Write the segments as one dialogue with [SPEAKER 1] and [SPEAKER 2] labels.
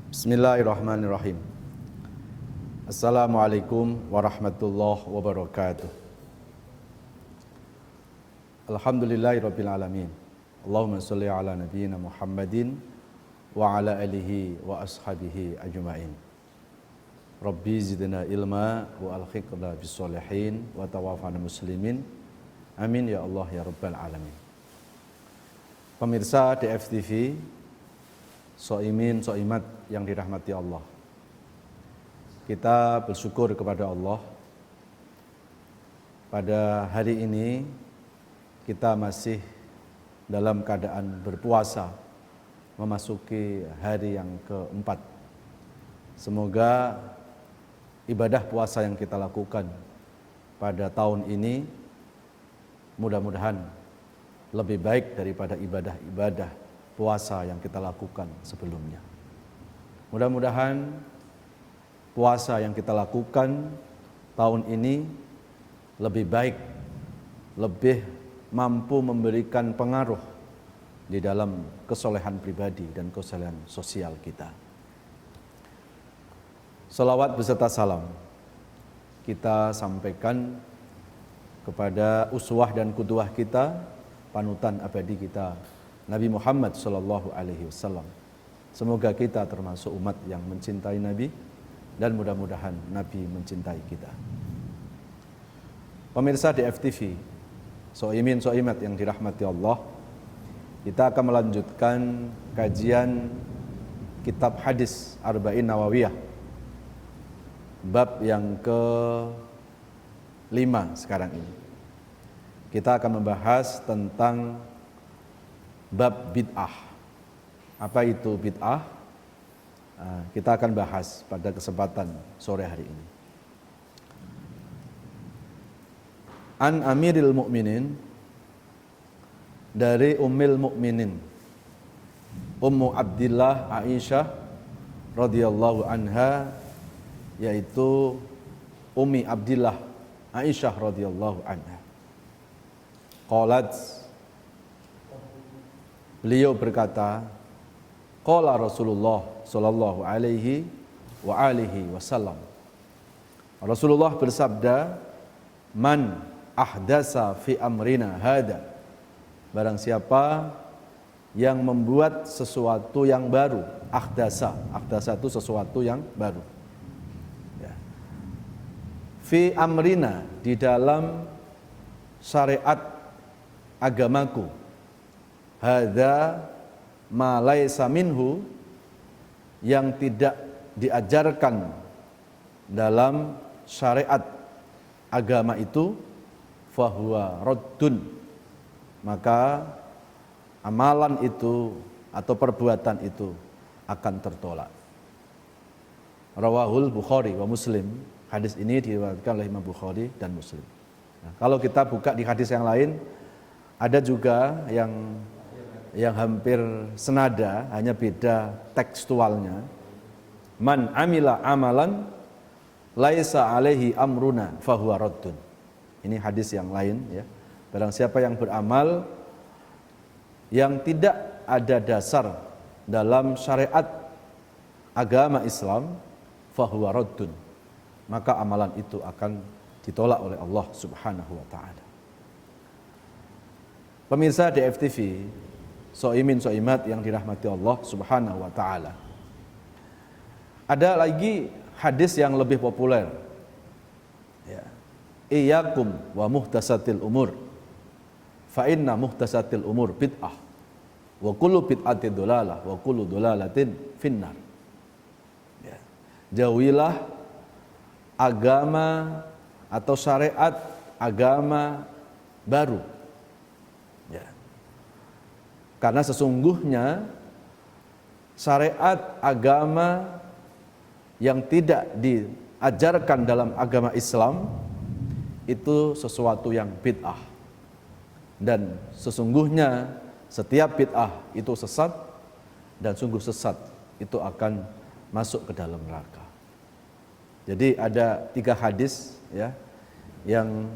[SPEAKER 1] Bismillahirrahmanirrahim. Assalamualaikum warahmatullahi wabarakatuh. Alhamdulillahirabbil alamin. Allahumma shalli ala nabiyyina Muhammadin wa ala alihi wa ashabihi ajmain. Rabbi zidna ilma wa alhiqna bis-sholihin wa tawaffana muslimin. Amin ya Allah ya rabbal alamin. Pemirsa DFTV, soimin, soimat yang dirahmati Allah. Kita bersyukur kepada Allah. Pada hari ini kita masih dalam keadaan berpuasa, memasuki hari yang keempat. Semoga ibadah puasa yang kita lakukan pada tahun ini mudah-mudahan lebih baik daripada ibadah-ibadah puasa yang kita lakukan sebelumnya. Mudah-mudahan puasa yang kita lakukan tahun ini lebih baik, lebih mampu memberikan pengaruh di dalam kesolehan pribadi dan kesolehan sosial kita. Salawat beserta salam kita sampaikan kepada uswah dan qudwah kita, panutan abadi kita, Nabi Muhammad SAW. Semoga kita termasuk umat yang mencintai Nabi dan mudah-mudahan Nabi mencintai kita. Pemirsa DFTV, soimin soimat yang dirahmati Allah, kita akan melanjutkan kajian kitab hadis Arba'in Nawawiyah, bab yang ke-5 sekarang ini. Kita akan membahas tentang bab bid'ah. Apa itu bid'ah? Kita akan bahas pada kesempatan sore hari ini. An Amiril Mukminin, dari Ummul Mukminin Ummu Abdillah Aisyah radhiyallahu anha, yaitu Ummi Abdillah Aisyah radhiyallahu anha. Qalat, beliau berkata, qala Rasulullah sallallahu alaihi wa alihi wasallam. Rasulullah bersabda, man ahdasa fi amrina hada, barang siapa yang membuat sesuatu yang baru. Ahdasa itu sesuatu yang baru ya. Fi amrina, di dalam syariat agamaku. Hadza ma laisa minhu, yang tidak diajarkan dalam syariat agama itu, fahuwa raddun, maka amalan itu atau perbuatan itu akan tertolak. Rawahul Bukhari wa Muslim. Hadis ini diriwayatkan oleh Imam Bukhari dan Muslim. Nah, kalau kita buka di hadis yang lain, ada juga yang hampir senada, hanya beda tekstualnya. Man amila amalan laisa alaihi amruna fahuwa raddun. Ini hadis yang lain ya. Barang siapa yang beramal yang tidak ada dasar dalam syariat agama Islam, fahuwa raddun, maka amalan itu akan ditolak oleh Allah Subhanahu wa taala. Pemirsa DFTV, soimin soimat yang dirahmati Allah Subhanahu wa taala. Ada lagi hadis yang lebih populer. Ya. Iyyakum wa muhtasatil umur. Fa inna muhtasatil umur bid'ah. Wa kullu bid'atin dolalah wa kullu dolalatin finnar. Ya. Jauhilah agama atau syariat agama baru. Ya. Karena sesungguhnya syariat agama yang tidak diajarkan dalam agama Islam itu sesuatu yang bid'ah. Dan sesungguhnya setiap bid'ah itu sesat, dan sungguh sesat itu akan masuk ke dalam neraka. Jadi ada 3 hadis ya yang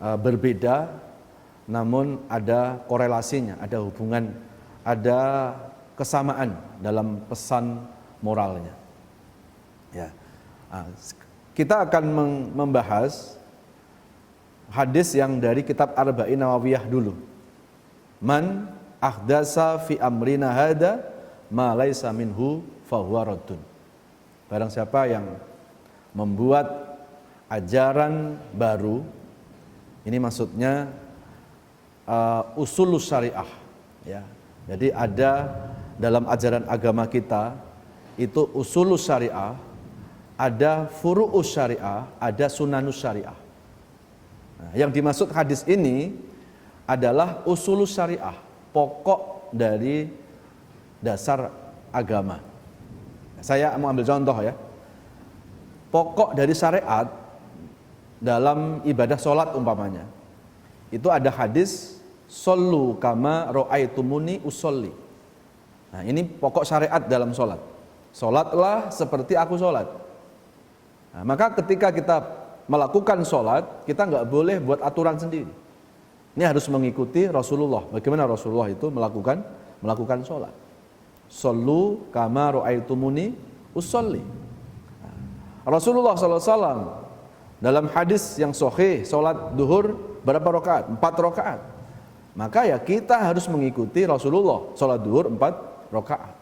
[SPEAKER 1] berbeda, namun ada korelasinya, ada hubungan, ada kesamaan dalam pesan moralnya. Ya. Nah, kita akan membahas hadis yang dari kitab Arba'in Nawawiyah dulu. Man ahdasa fi amrina hada ma laisa minhu fahuwa raddun. Barang siapa yang membuat ajaran baru, ini maksudnya usulus syariah, ya. Jadi ada dalam ajaran agama kita itu usulus syariah, ada furu'us syariah, ada sunanus syariah. Nah, yang dimaksud hadis ini adalah usulus syariah, pokok dari dasar agama. Saya mau ambil contoh ya. Pokok dari syariat dalam ibadah sholat umpamanya, itu ada hadis shollu kama ro'aitumuni usolli. Nah, ini pokok syariat dalam sholat. Sholatlah seperti aku sholat. Nah, maka ketika kita melakukan sholat, kita nggak boleh buat aturan sendiri. Ini harus mengikuti Rasulullah. Bagaimana Rasulullah itu melakukan sholat. Shollu kama ro'aitumuni usolli. Nah, Rasulullah SAW dalam hadis yang sahih, sholat duhur berapa rakaat? 4 rakaat. Maka ya kita harus mengikuti Rasulullah, sholat duhur 4 rakaat.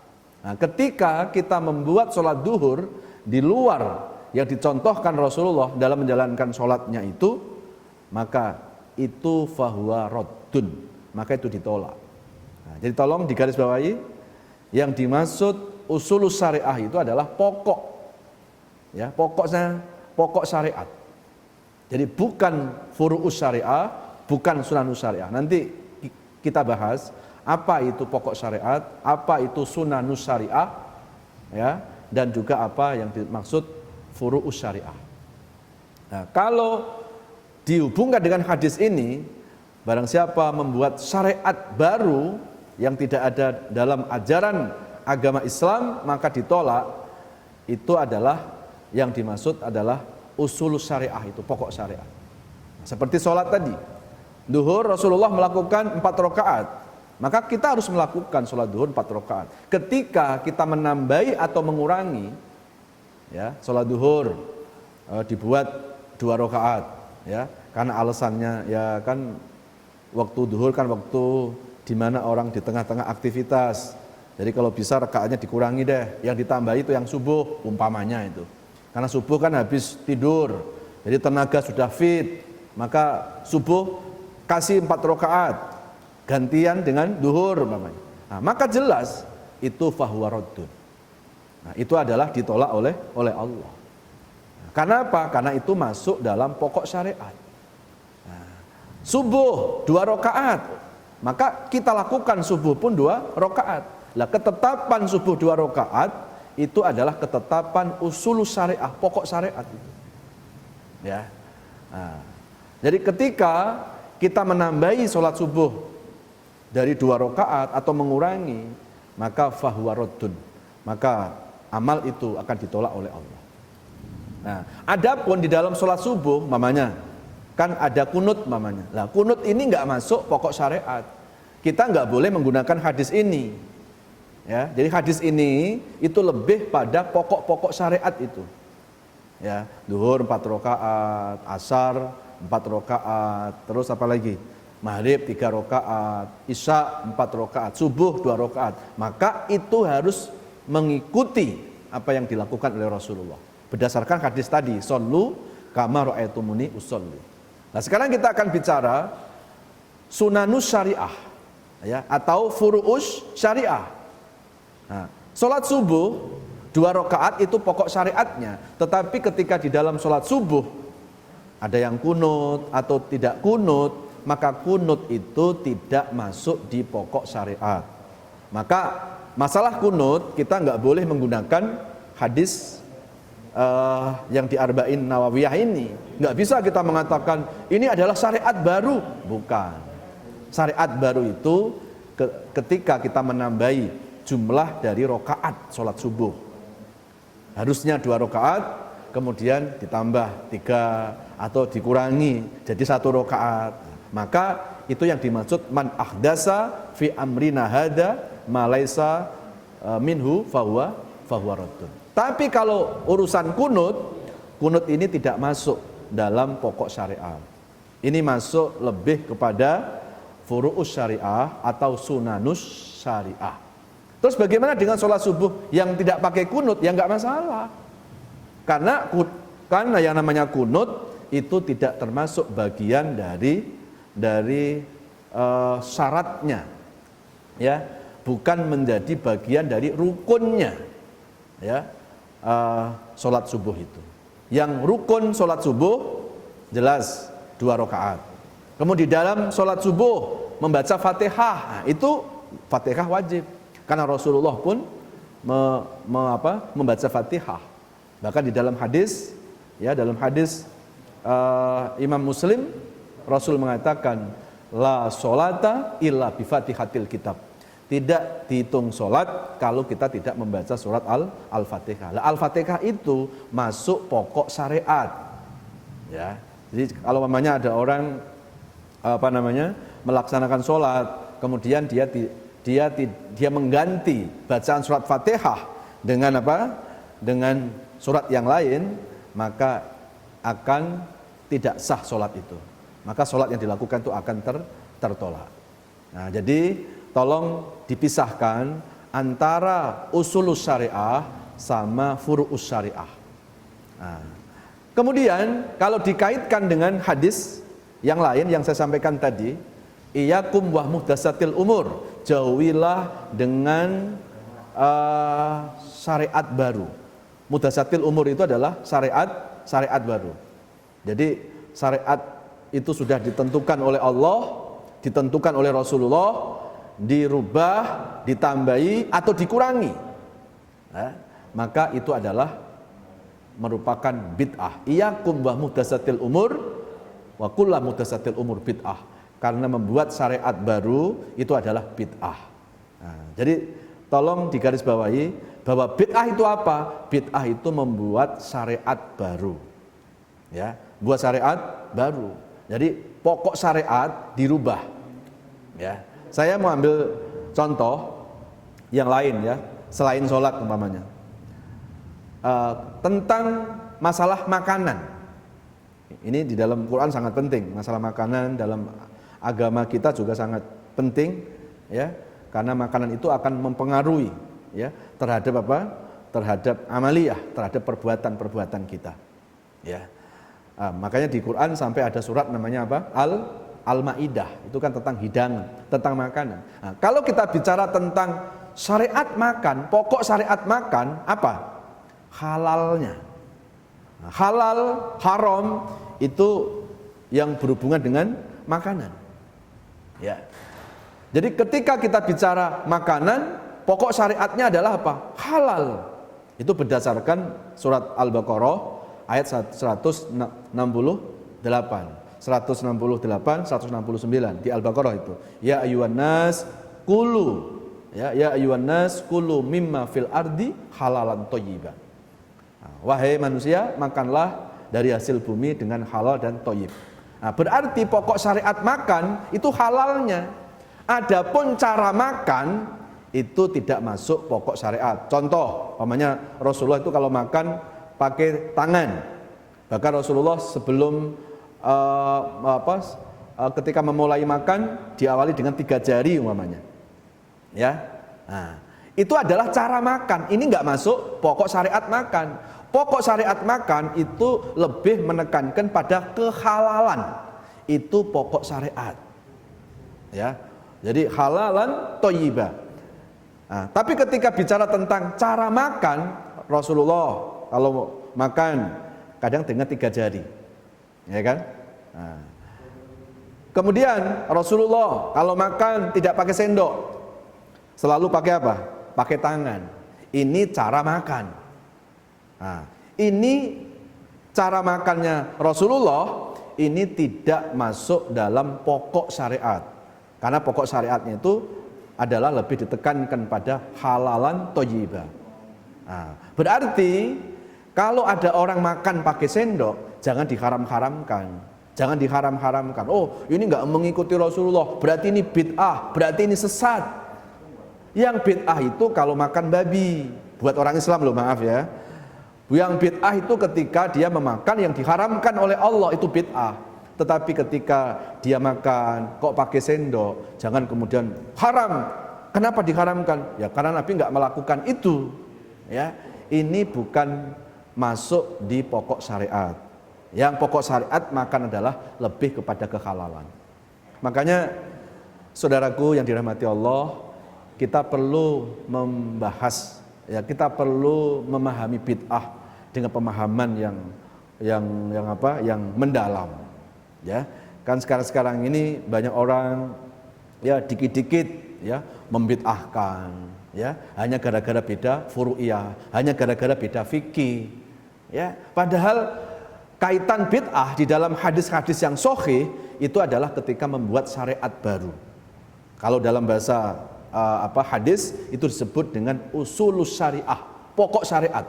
[SPEAKER 1] Nah, ketika kita membuat sholat duhur di luar yang dicontohkan Rasulullah dalam menjalankan sholatnya itu, maka itu fahuwa raddun, maka itu ditolak. Nah, jadi tolong digarisbawahi, yang dimaksud usulus syariah itu adalah pokok, ya, pokok syariat. Jadi bukan furu'us syariah, bukan sunanus syariah. Nanti kita bahas apa itu pokok syariat, apa itu sunanus syariah, ya, dan juga apa yang dimaksud furu'us syariah. Nah, kalau dihubungkan dengan hadis ini, barang siapa membuat syariat baru yang tidak ada dalam ajaran agama Islam, maka ditolak. Itu adalah yang dimaksud adalah usul syariah, itu pokok syariat. Seperti sholat tadi, duhur Rasulullah melakukan 4 rakaat, maka kita harus melakukan sholat duhur 4 rakaat. Ketika kita menambahi atau mengurangi, ya, sholat duhur dibuat 2 rakaat, ya, karena alasannya ya kan waktu duhur kan waktu di mana orang di tengah-tengah aktivitas. Jadi kalau bisa rakaatnya dikurangi deh, yang ditambahi itu yang subuh umpamanya itu. Karena subuh kan habis tidur, jadi tenaga sudah fit, maka subuh kasih 4 rakaat gantian dengan duhur umpamanya. Nah, maka jelas itu fahuwa raddun. Nah, itu adalah ditolak oleh Allah. Nah, karena apa? Karena itu masuk dalam pokok syariat. Nah, subuh 2 rakaat, maka kita lakukan subuh pun 2 rakaat. Lah, ketetapan subuh 2 rakaat itu adalah ketetapan usul syariah, pokok syariat itu. Ya. Nah, jadi ketika kita menambahi sholat subuh dari 2 rakaat atau mengurangi, maka fahuwa raddun, maka amal itu akan ditolak oleh Allah. Nah, adapun di dalam sholat subuh, mamanya kan ada kunut mamanya. Lah, kunut ini nggak masuk pokok syariat. Kita nggak boleh menggunakan hadis ini. Ya, jadi hadis ini itu lebih pada pokok-pokok syariat itu. Ya, duhur 4 rakaat, asar 4 rakaat, terus apa lagi? Maghrib 3 rakaat, isya 4 rakaat, subuh 2 rakaat. Maka itu harus mengikuti apa yang dilakukan oleh Rasulullah. Berdasarkan hadis tadi, shollu kama ra'aitumuni usolli. Nah, sekarang kita akan bicara sunanus syariah, ya, atau furu'us syariah. Nah, sholat subuh 2 rakaat itu pokok syariatnya. Tetapi ketika di dalam sholat subuh ada yang kunut atau tidak kunut, maka kunut itu tidak masuk di pokok syariat. Maka masalah kunut kita nggak boleh menggunakan hadis yang di Arba'in Nawawiyah ini. Nggak bisa kita mengatakan ini adalah syariat baru. Bukan. Syariat baru itu ketika kita menambahi jumlah dari rokaat sholat subuh. Harusnya 2 rokaat, kemudian ditambah 3 atau dikurangi jadi 1 rokaat. Maka itu yang dimaksud man ahdasa fi amrina hada ma laisa minhu fahuwa fahuwa raddun. Tapi kalau urusan kunut ini tidak masuk dalam pokok syariat. Ini masuk lebih kepada furu'us syariah atau sunanus syariah. Terus bagaimana dengan sholat subuh yang tidak pakai kunut? Ya nggak masalah. Karena yang namanya kunut itu tidak termasuk bagian dari syaratnya, ya, bukan menjadi bagian dari rukunnya, ya, sholat subuh itu. Yang rukun sholat subuh jelas 2 rakaat. Kemudian di dalam sholat subuh membaca Fatihah, nah, itu Fatihah wajib. Karena Rasulullah pun membaca Fatihah. Bahkan di dalam hadis, ya, dalam hadis Imam Muslim, Rasul mengatakan la sholata illa bi Fatihatil kitab. Tidak dihitung sholat kalau kita tidak membaca surat Al-Fatihah. Al-Fatihah itu masuk pokok syariat. Ya. Jadi kalau namanya ada orang melaksanakan sholat, kemudian dia mengganti bacaan surat Fatihah dengan dengan surat yang lain, maka akan tidak sah sholat itu. Maka sholat yang dilakukan itu akan tertolak. Nah, jadi tolong dipisahkan antara usulus syariah sama furu'us syariah. Nah, kemudian kalau dikaitkan dengan hadis yang lain yang saya sampaikan tadi, iyyakum wa muhdatsatil umur, jauhilah dengan syariat baru. Muhdatsatil umur itu adalah syariat baru. Jadi syariat itu sudah ditentukan oleh Allah, ditentukan oleh Rasulullah, dirubah, ditambahi atau dikurangi, maka itu adalah merupakan bid'ah. Iyyakum wa muhdatsatil umur wa kullu muhdatsatil umur bid'ah. Karena membuat syariat baru itu adalah bid'ah. Nah, jadi tolong digarisbawahi bahwa bid'ah itu apa? Bid'ah itu membuat syariat baru. Ya, buat syariat baru. Jadi pokok syariat dirubah. Ya. Saya mau ambil contoh yang lain, ya, selain sholat umpamanya, tentang masalah makanan. Ini di dalam Quran sangat penting. Masalah makanan dalam agama kita juga sangat penting, ya, karena makanan itu akan mempengaruhi, ya, terhadap terhadap amaliyah, terhadap perbuatan kita, ya. Makanya di Quran sampai ada surat namanya Al-Ma'idah, itu kan tentang hidangan, tentang makanan. Nah, kalau kita bicara tentang syariat makan, pokok syariat makan apa? Halalnya. Nah, halal, haram itu yang berhubungan dengan makanan. Ya. Jadi ketika kita bicara makanan, pokok syariatnya adalah apa? Halal. Itu berdasarkan surat Al-Baqarah ayat 169 di Al-Baqarah itu. Ya ayyuhan nas kulu, ya ayyuhan nas kulu mimma fil ardi halalan thayyiban. Nah, wahai manusia, makanlah dari hasil bumi dengan halal dan thayyib. Nah, berarti pokok syariat makan itu halalnya. Adapun cara makan itu tidak masuk pokok syariat. Contoh, umpamanya Rasulullah itu kalau makan pakai tangan. Bahkan Rasulullah sebelum ketika memulai makan diawali dengan 3 jari umpamanya, ya. Nah, itu adalah cara makan. Ini nggak masuk pokok syariat makan. Pokok syariat makan itu lebih menekankan pada kehalalan. Itu pokok syariat, ya. Jadi halalan thayyiba. Nah, tapi ketika bicara tentang cara makan, Rasulullah kalau makan kadang dengan 3 jari, ya kan? Nah. Kemudian Rasulullah kalau makan tidak pakai sendok, selalu pakai apa? Pakai tangan. Ini cara makan. Nah, ini cara makannya Rasulullah, ini tidak masuk dalam pokok syariat. Karena pokok syariatnya itu adalah lebih ditekankan pada halalan thayyibah. Nah, berarti kalau ada orang makan pakai sendok, jangan diharam-haramkan. Jangan diharam-haramkan. Oh, ini enggak mengikuti Rasulullah, berarti ini bid'ah, berarti ini sesat. Yang bid'ah itu kalau makan babi. Buat orang Islam loh, maaf ya. Yang bid'ah itu ketika dia memakan yang diharamkan oleh Allah, itu bid'ah. Tetapi ketika dia makan kok pakai sendok, jangan kemudian haram. Kenapa diharamkan? Ya karena Nabi nggak melakukan itu. Ya, ini bukan masuk di pokok syariat. Yang pokok syariat makan adalah lebih kepada kehalalan. Makanya saudaraku yang dirahmati Allah, kita perlu membahas, ya kita perlu memahami bid'ah dengan pemahaman yang mendalam. Ya, kan sekarang ini banyak orang ya dikit-dikit ya membid'ahkan, ya hanya gara-gara beda furu'iyah, hanya gara-gara beda fikih, ya padahal kaitan bid'ah di dalam hadis-hadis yang sahih itu adalah ketika membuat syariat baru. Kalau dalam bahasa hadis itu disebut dengan usulus syariah, pokok syariat.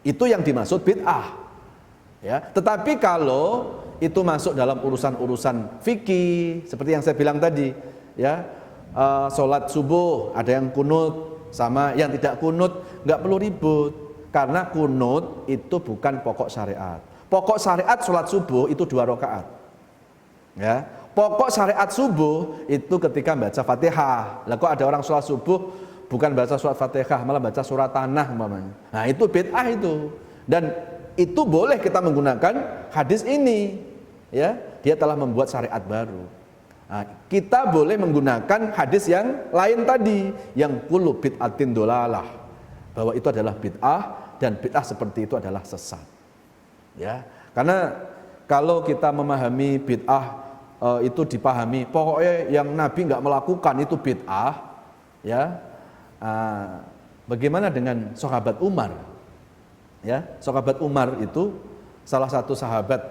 [SPEAKER 1] Itu yang dimaksud bid'ah. Ya, tetapi kalau itu masuk dalam urusan-urusan fikih seperti yang saya bilang tadi, ya sholat subuh ada yang kunut sama yang tidak kunut, nggak perlu ribut karena kunut itu bukan pokok syariat. Pokok syariat sholat subuh itu 2 rakaat. Ya, pokok syariat subuh itu ketika baca Fatihah. Lah kok ada orang sholat subuh bukan baca surat Fatihah, malah baca surat tanah umpamanya. Nah, itu bid'ah itu. Dan itu boleh kita menggunakan hadis ini. Ya, dia telah membuat syariat baru. Nah, kita boleh menggunakan hadis yang lain tadi, yang kullu bid'atin dolalah, bahwa itu adalah bid'ah dan bid'ah seperti itu adalah sesat. Ya, karena kalau kita memahami bid'ah itu dipahami pokoknya yang Nabi nggak melakukan itu bid'ah, ya. Bagaimana dengan sahabat Umar? Ya, sahabat Umar itu salah satu sahabat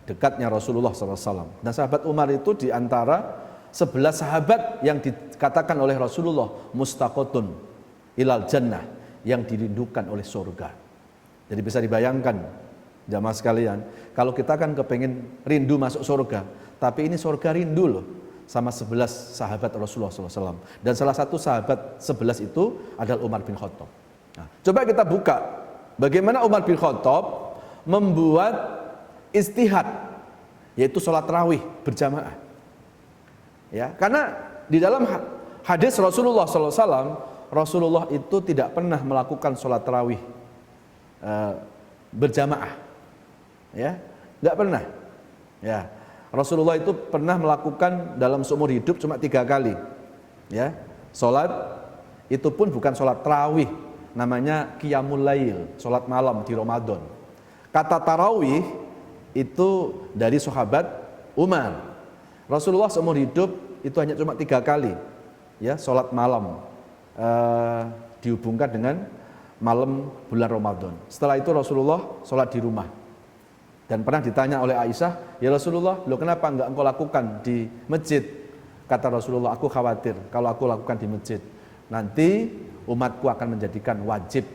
[SPEAKER 1] dekatnya Rasulullah SAW. Dan sahabat Umar itu diantara 11 sahabat yang dikatakan oleh Rasulullah mustaqotun ilal jannah, yang dirindukan oleh surga. Jadi bisa dibayangkan jamaah sekalian, kalau kita kan kepengen rindu masuk surga, tapi ini surga rindu loh sama 11 sahabat Rasulullah SAW. Dan salah satu sahabat 11 itu adalah Umar bin Khattab. Nah, coba kita buka bagaimana Umar bin Khattab membuat istihad, yaitu sholat tarawih berjamaah. Ya, karena di dalam hadis Rasulullah SAW, Rasulullah itu tidak pernah melakukan sholat tarawih berjamaah. Ya, nggak pernah. Ya, Rasulullah itu pernah melakukan dalam seumur hidup cuma 3 kali. Ya, sholat itu pun bukan sholat tarawih, namanya qiyamul lail, sholat malam di Ramadan. Kata tarawih itu dari sahabat Umar. Rasulullah seumur hidup itu hanya cuma 3 kali, ya sholat malam dihubungkan dengan malam bulan Ramadan. Setelah itu Rasulullah sholat di rumah. Dan pernah ditanya oleh Aisyah, ya Rasulullah, lo kenapa enggak engkau lakukan di masjid? Kata Rasulullah, aku khawatir kalau aku lakukan di masjid, nanti umatku akan menjadikan wajib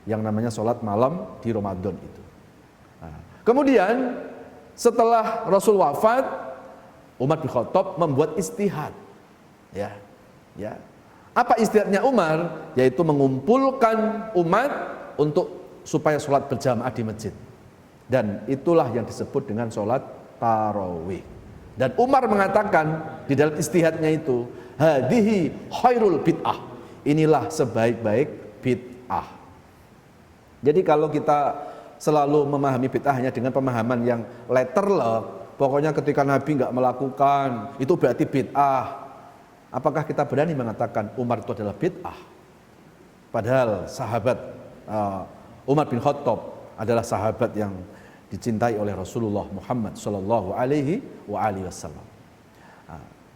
[SPEAKER 1] yang namanya sholat malam di Ramadan itu. Nah, kemudian setelah Rasul wafat, Umar bin Khattab membuat istihad. Ya, ya. Apa istihadnya Umar? Yaitu mengumpulkan umat untuk supaya sholat berjamaah di masjid. Dan itulah yang disebut dengan sholat tarawih. Dan Umar mengatakan di dalam istihadnya itu, hadihi khairul bid'ah. Inilah sebaik-baik bid'ah. Jadi kalau kita selalu memahami bid'ah hanya dengan pemahaman yang letterlock, pokoknya ketika Nabi nggak melakukan itu berarti bid'ah. Apakah kita berani mengatakan Umar itu adalah bid'ah? Padahal sahabat Umar bin Khattab adalah sahabat yang dicintai oleh Rasulullah Muhammad Sallallahu Alaihi Wasallam.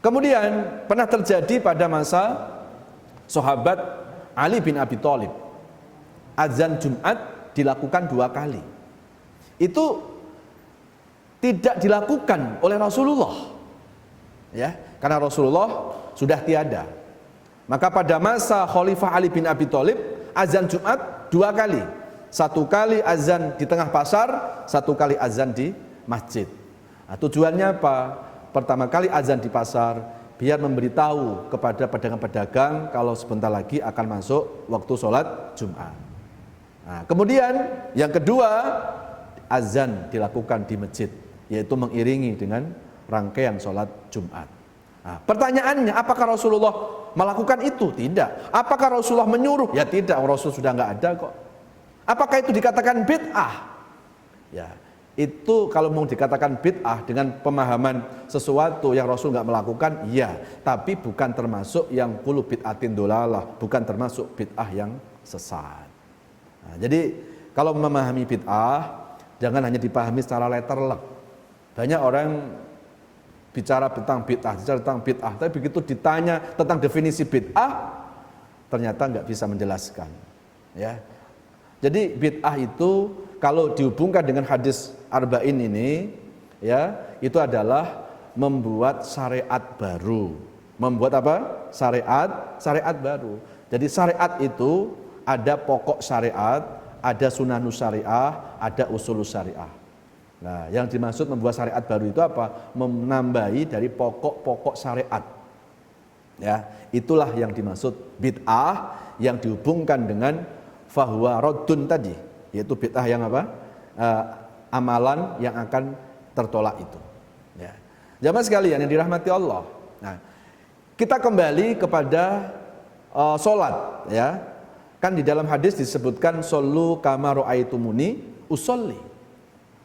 [SPEAKER 1] Kemudian pernah terjadi pada masa sahabat Ali bin Abi Thalib, azan Jumat dilakukan 2 kali. Itu tidak dilakukan oleh Rasulullah, ya, karena Rasulullah sudah tiada. Maka pada masa Khalifah Ali bin Abi Thalib, azan Jumat 2 kali. 1 kali azan di tengah pasar, 1 kali azan di masjid. Nah, tujuannya apa? Pertama kali azan di pasar, biar memberitahu kepada pedagang-pedagang kalau sebentar lagi akan masuk waktu sholat Jumat. Nah, kemudian yang kedua, azan dilakukan di masjid, yaitu mengiringi dengan rangkaian sholat Jumat. Nah, pertanyaannya, apakah Rasulullah melakukan itu? Tidak. Apakah Rasulullah menyuruh? Ya tidak, Rasul sudah nggak ada kok. Apakah itu dikatakan bid'ah? Ya, itu kalau mau dikatakan bid'ah dengan pemahaman sesuatu yang Rasul nggak melakukan, iya, tapi bukan termasuk yang kullu bid'atin dolalah, bukan termasuk bid'ah yang sesat. Nah, jadi kalau memahami bid'ah, jangan hanya dipahami secara letterlek. Banyak orang bicara tentang bid'ah, tapi begitu ditanya tentang definisi bid'ah, ternyata nggak bisa menjelaskan. Ya, jadi bid'ah itu kalau dihubungkan dengan hadis arba'in ini, ya, itu adalah membuat syariat baru. Membuat apa? Syariat baru. Jadi syariat itu ada pokok syariat, ada sunanus syariah, ada usulus syariah. Nah, yang dimaksud membuat syariat baru itu apa? Menambahi dari pokok-pokok syariat. Ya, itulah yang dimaksud bid'ah yang dihubungkan dengan fahuwa raddun tadi. Yaitu bid'ah yang apa? Amalan yang akan tertolak itu. Ya. Jamaah sekalian yang dirahmati Allah. Nah, kita kembali kepada sholat. Ya, kan di dalam hadis disebutkan shollu kama ra'aitumuni usolli.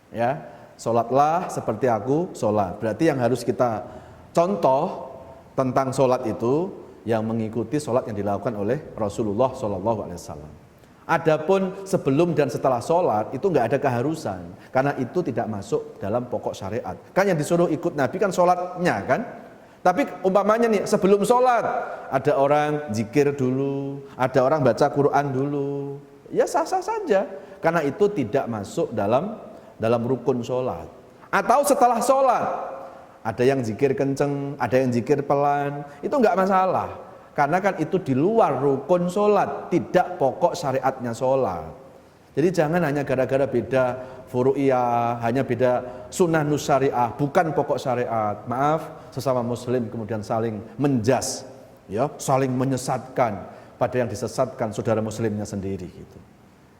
[SPEAKER 1] Ya, sholatlah seperti aku sholat. Berarti yang harus kita contoh tentang sholat itu yang mengikuti sholat yang dilakukan oleh Rasulullah SAW. Adapun sebelum dan setelah sholat itu nggak ada keharusan, karena itu tidak masuk dalam pokok syariat. Kan yang disuruh ikut Nabi kan sholatnya kan. Tapi umpamanya nih sebelum sholat ada orang zikir dulu, ada orang baca Quran dulu, ya sah-sah saja, karena itu tidak masuk dalam rukun sholat. Atau setelah sholat ada yang zikir kenceng, ada yang zikir pelan, itu nggak masalah. Karena kan itu di luar rukun sholat, tidak pokok syariatnya sholat. Jadi jangan hanya gara-gara beda furu'iyah, hanya beda sunnah nusyariah, bukan pokok syariat. Maaf, sesama muslim kemudian saling menjas, ya, saling menyesatkan pada yang disesatkan saudara muslimnya sendiri. Gitu.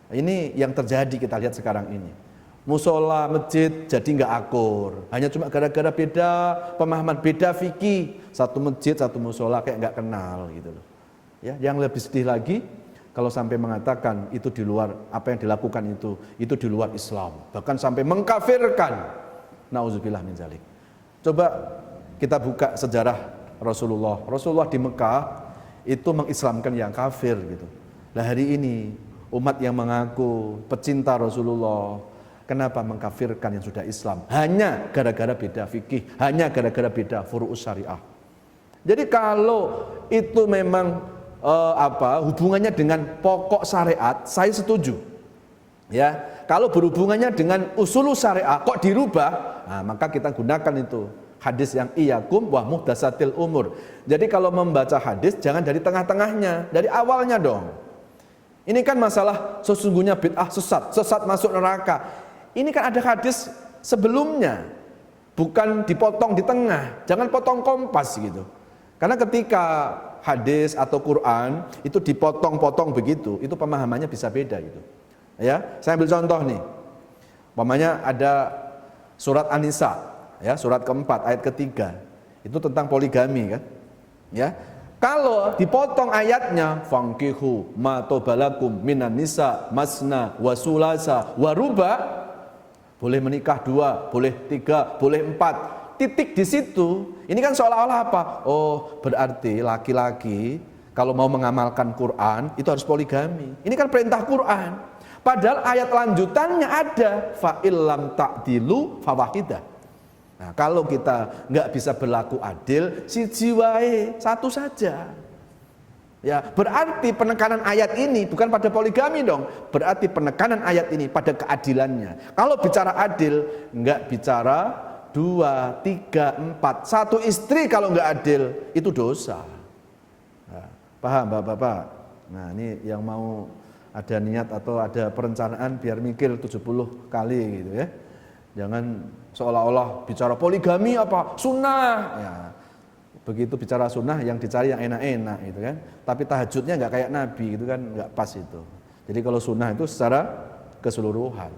[SPEAKER 1] Ini yang terjadi kita lihat sekarang ini. Musola, masjid jadi nggak akur, hanya cuma gara-gara beda pemahaman, beda fikih, satu masjid, satu musola kayak nggak kenal gitu loh. Ya, yang lebih sedih lagi kalau sampai mengatakan itu di luar apa yang dilakukan itu di luar Islam, bahkan sampai mengkafirkan. Nauzubillah min dzalik. Coba kita buka sejarah Rasulullah. Rasulullah di Mekah itu mengislamkan yang kafir gitu. Nah hari ini umat yang mengaku pecinta Rasulullah, kenapa mengkafirkan yang sudah Islam? Hanya gara-gara beda fikih, hanya gara-gara beda furu'us syariah. Jadi kalau itu memang hubungannya dengan pokok syariat, saya setuju. Ya, kalau berhubungannya dengan usulus syariah kok dirubah, nah, maka kita gunakan itu hadis yang iyyakum wa muhdatsatil umur. Jadi kalau membaca hadis jangan dari tengah-tengahnya, dari awalnya dong. Ini kan masalah sesungguhnya bid'ah sesat masuk neraka. Ini kan ada hadis sebelumnya, bukan dipotong di tengah, jangan potong kompas gitu. Karena ketika hadis atau Quran itu dipotong-potong begitu, itu pemahamannya bisa beda gitu. Ya, saya ambil contoh nih. Umpamanya ada surat An-Nisa, ya, surat keempat ayat ketiga, itu tentang poligami kan. Ya, kalau dipotong ayatnya fankihu ma tobalakum minan nisa masna wa sulasa wa ruba, boleh menikah 2, boleh 3, boleh 4. Titik di situ. Ini kan seolah-olah apa? Oh, berarti laki-laki kalau mau mengamalkan Quran itu harus poligami. Ini kan perintah Quran. Padahal ayat lanjutannya ada fa illam ta'dilu fawahidah. Nah, kalau kita nggak bisa berlaku adil, siji wae, satu saja. Ya, berarti penekanan ayat ini bukan pada poligami dong. Berarti penekanan ayat ini pada keadilannya. Kalau bicara adil, enggak bicara 2, 3, 4. Satu istri kalau enggak adil, itu dosa. Nah, paham Bapak-bapak? Nah, ini yang mau ada niat atau ada perencanaan biar mikir 70 kali gitu ya. Jangan seolah-olah bicara poligami apa? Sunnah. Ya. Begitu bicara sunnah yang dicari yang enak-enak gitu kan. Tapi tahajudnya nggak kayak Nabi gitu kan, nggak pas itu. Jadi kalau sunnah itu secara keseluruhan.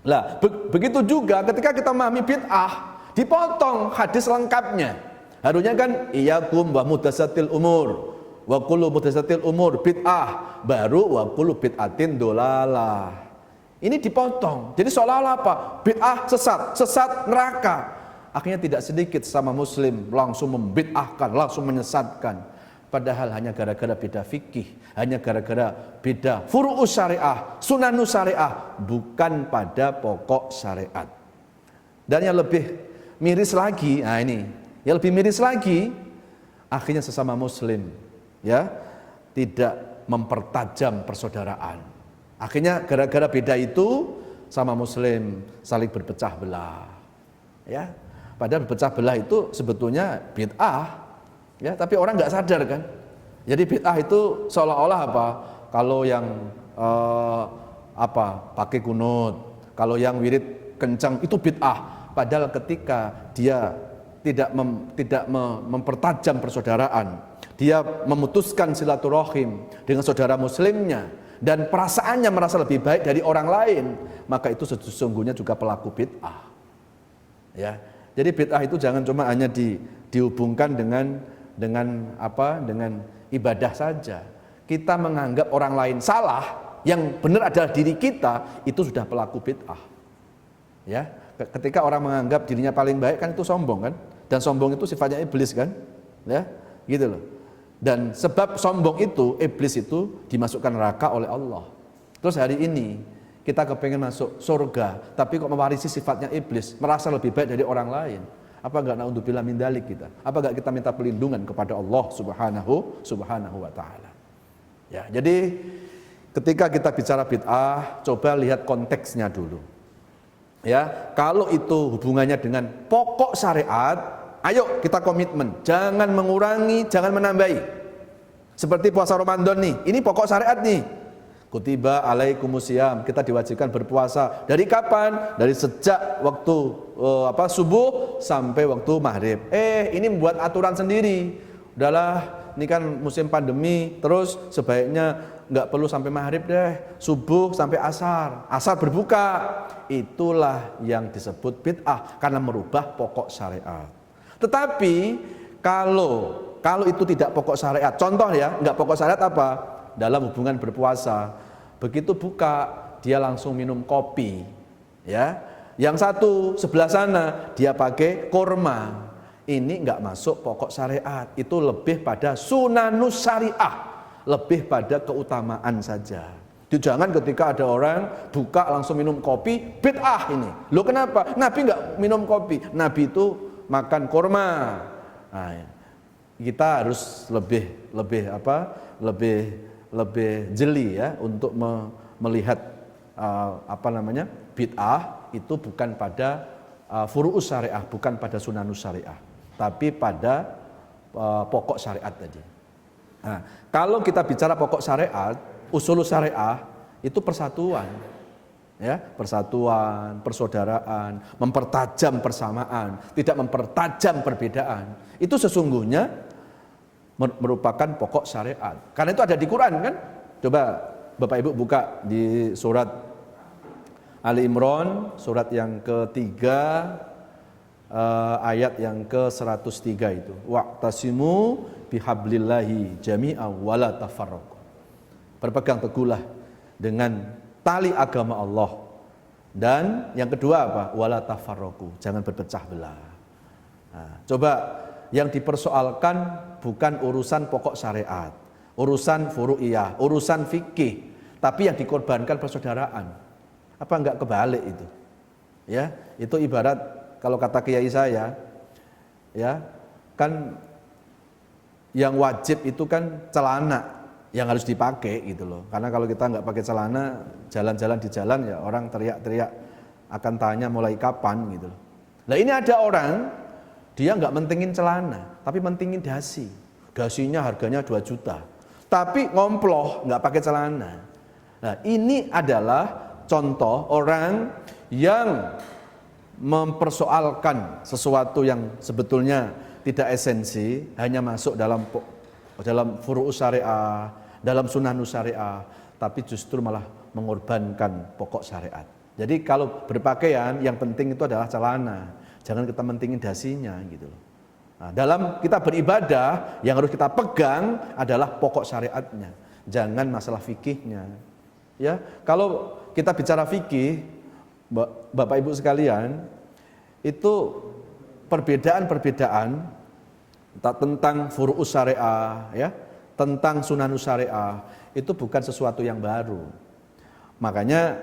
[SPEAKER 1] Lah, begitu juga ketika kita memahami bid'ah, dipotong hadis lengkapnya. Harusnya kan iyyakum wa muhdatsatil umur. Wa kullu muhdatsatil umur bid'ah, baru wa kullu bid'atin dolalah. Ini dipotong. Jadi seolah-olah apa? Bid'ah sesat neraka. Akhirnya tidak sedikit sama muslim langsung membid'ahkan, langsung menyesatkan. Padahal hanya gara-gara beda fikih, hanya gara-gara beda furu'us syariah, sunanus syariah, bukan pada pokok syariat. Dan yang lebih miris lagi, nah ini, yang lebih miris lagi, akhirnya sesama muslim ya tidak mempertajam persaudaraan. Akhirnya gara-gara beda itu sama muslim saling berpecah belah. Ya. Padahal berpecah belah itu sebetulnya bid'ah, ya, tapi orang nggak sadar kan. Jadi bid'ah itu seolah-olah apa? Kalau yang pakai kunut, kalau yang wirid kencang itu bid'ah. Padahal ketika dia tidak mempertajam persaudaraan, dia memutuskan silaturahim dengan saudara muslimnya dan perasaannya merasa lebih baik dari orang lain, maka itu sesungguhnya juga pelaku bid'ah. Ya. Jadi bid'ah itu jangan cuma hanya dihubungkan dengan ibadah saja. Kita menganggap orang lain salah, yang benar adalah diri kita, itu sudah pelaku bid'ah. Ya, ketika orang menganggap dirinya paling baik kan itu sombong kan? Dan sombong itu sifatnya iblis kan? Ya, gitu loh. Dan sebab sombong itu, iblis itu dimasukkan neraka oleh Allah. Terus hari ini kita kepengen masuk surga, tapi kok mewarisi sifatnya iblis, merasa lebih baik dari orang lain. Apa enggak naudzubillah min dzalik kita? Apa enggak kita minta perlindungan kepada Allah Subhanahu wa taala. Ya, jadi ketika kita bicara bid'ah, coba lihat konteksnya dulu. Ya, kalau itu hubungannya dengan pokok syariat, ayo kita komitmen, jangan mengurangi, jangan menambahi. Seperti puasa Ramadan nih, ini pokok syariat nih. Kutiba alaikumusiyam, kita diwajibkan berpuasa. Dari kapan? Dari sejak waktu subuh sampai waktu maghrib. Ini membuat aturan sendiri. Udahlah, ini kan musim pandemi, terus sebaiknya nggak perlu sampai maghrib deh, subuh sampai asar. Asar berbuka. Itulah yang disebut bid'ah karena merubah pokok syariat. Tetapi kalau itu tidak pokok syariat, contoh ya, nggak pokok syariat apa? Dalam hubungan berpuasa, begitu buka dia langsung minum kopi, ya. Yang satu sebelah sana dia pakai kurma, ini nggak masuk pokok syariat, itu lebih pada sunanus syariah, lebih pada keutamaan saja. Jangan ketika ada orang buka langsung minum kopi, bid'ah ini. Loh kenapa? Nabi nggak minum kopi, Nabi itu makan kurma. Nah, kita harus lebih jeli ya untuk melihat bid'ah itu bukan pada furu'us syariah, bukan pada sunanus syariah, tapi pada pokok syariat tadi. Nah, kalau kita bicara pokok syariat, usul syariah itu persatuan, ya, persatuan, persaudaraan, mempertajam persamaan, tidak mempertajam perbedaan. Itu sesungguhnya merupakan pokok syariat. Karena itu ada di Quran kan? Coba Bapak Ibu buka di surat Ali Imran, surat yang ketiga, ayat yang ke-103 itu. Wa'tasimu bihablillahi jami'an wala tafarraqu. Berpegang teguhlah dengan tali agama Allah. Dan yang kedua apa? Wala tafarraqu, jangan berpecah belah. Nah, coba yang dipersoalkan bukan urusan pokok syariat, urusan furu'iyah, urusan fikih, tapi yang dikorbankan persaudaraan. Apa enggak kebalik itu? Ya, itu ibarat kalau kata kiai saya, ya, kan yang wajib itu kan celana yang harus dipakai gitu loh. Karena kalau kita enggak pakai celana, jalan-jalan di jalan ya orang teriak-teriak akan tanya mulai kapan gitu loh. Nah, ini ada orang dia nggak mentingin celana, tapi mentingin dasi. Dasinya harganya 2 juta. Tapi ngomploh, nggak pakai celana. Nah, ini adalah contoh orang yang mempersoalkan sesuatu yang sebetulnya tidak esensi, hanya masuk dalam furu'us syariah, dalam sunanus syariah, tapi justru malah mengorbankan pokok syariat. Jadi kalau berpakaian yang penting itu adalah celana, jangan kita mentingin dasinya gitu loh. Nah, dalam kita beribadah yang harus kita pegang adalah pokok syariatnya, jangan masalah fikihnya. Ya, kalau kita bicara fikih, Bapak Ibu sekalian, itu perbedaan-perbedaan tentang furu'us syariah, ya, tentang sunanus syariah itu bukan sesuatu yang baru. Makanya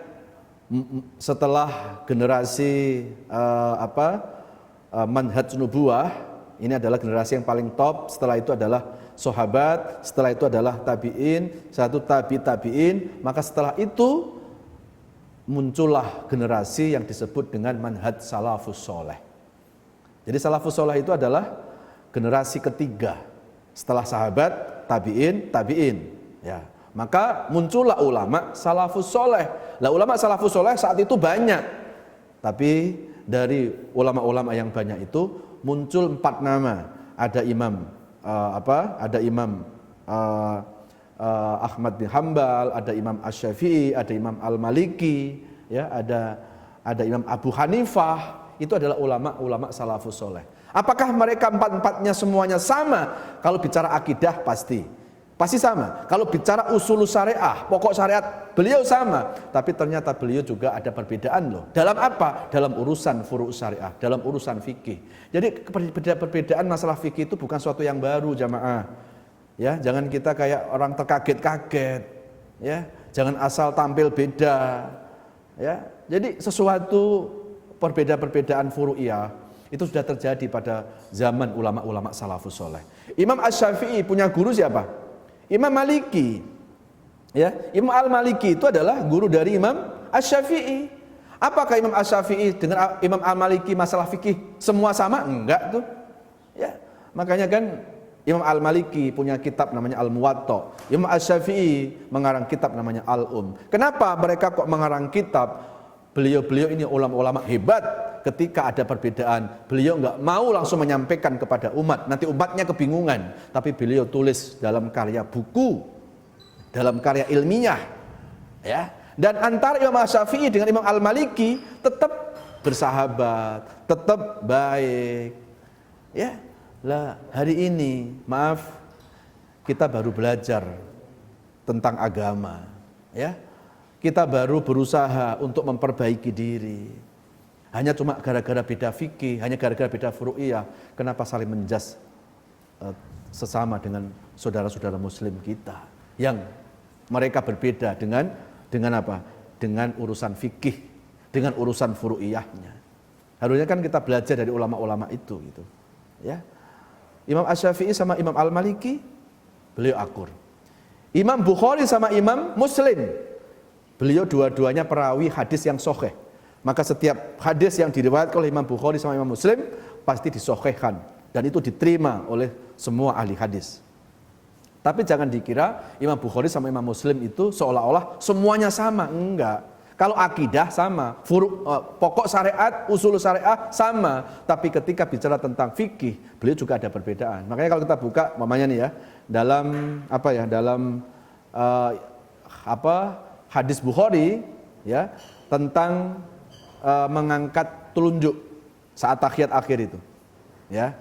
[SPEAKER 1] setelah generasi manhaj nubuwah, ini adalah generasi yang paling top, setelah itu adalah sahabat, setelah itu adalah tabi'in, satu tabi'in, maka setelah itu muncullah generasi yang disebut dengan manhaj salafus soleh. Jadi salafus soleh itu adalah generasi ketiga setelah sahabat, tabi'in, ya. Maka muncullah ulama salafus soleh. Lah ulama salafus soleh saat itu banyak, tapi dari ulama-ulama yang banyak itu muncul 4 nama. Ada Imam Ahmad bin Hambal, ada Imam Asy-Syafi'i, ada Imam Al-Maliki, ya, ada Imam Abu Hanifah. Itu adalah ulama-ulama salafus soleh. Apakah mereka 4-4-nya semuanya sama? Kalau bicara akidah pasti sama. Kalau bicara usul syariah, pokok syariat, beliau sama. Tapi ternyata beliau juga ada perbedaan loh. Dalam apa? Dalam urusan furu' syariah, dalam urusan fikih. Jadi perbedaan masalah fikih itu bukan suatu yang baru, jamaah. Ya, jangan kita kayak orang terkaget-kaget. Ya, jangan asal tampil beda. Ya, jadi sesuatu perbedaan furu'iyah itu sudah terjadi pada zaman ulama-ulama salafus soleh. Imam Asy-Syafi'i punya guru siapa? Imam Maliki, ya, Imam Al-Maliki itu adalah guru dari Imam Asy-Syafi'i. Apakah Imam Asy-Syafi'i dengan Imam Al-Maliki masalah fikih semua sama? Enggak tuh. Ya, makanya kan Imam Al-Maliki punya kitab namanya Al-Muwatta. Imam Asy-Syafi'i mengarang kitab namanya Al-Um. Kenapa mereka kok mengarang kitab? Beliau-beliau ini ulama-ulama hebat. Ketika ada perbedaan, beliau nggak mau langsung menyampaikan kepada umat, nanti umatnya kebingungan. Tapi beliau tulis dalam karya buku, dalam karya ilmiah, ya. Dan antara Imam Asy-Syafi'i dengan Imam Al-Maliki tetap bersahabat, tetap baik, ya. Lah hari ini, maaf, kita baru belajar tentang agama, ya. Kita baru berusaha untuk memperbaiki diri. Hanya cuma gara-gara beda fikih, hanya gara-gara beda furu'iyah, kenapa saling menjas sesama dengan saudara-saudara muslim kita yang mereka berbeda dengan apa? Dengan urusan fikih, dengan urusan furu'iyahnya. Harusnya kan kita belajar dari ulama-ulama itu gitu. Ya. Imam Asy-Syafi'i sama Imam Al-Maliki beliau akur. Imam Bukhari sama Imam Muslim, beliau dua-duanya perawi hadis yang sahih. Maka setiap hadis yang diriwayatkan oleh Imam Bukhari sama Imam Muslim pasti disahihkan dan itu diterima oleh semua ahli hadis. Tapi jangan dikira Imam Bukhari sama Imam Muslim itu seolah-olah semuanya sama, enggak. Kalau akidah sama, pokok syariat, usul syariah sama, tapi ketika bicara tentang fikih, beliau juga ada perbedaan. Makanya kalau kita buka mamanya nih ya, dalam hadis Bukhari ya tentang mengangkat telunjuk saat tahiyat akhir itu, ya,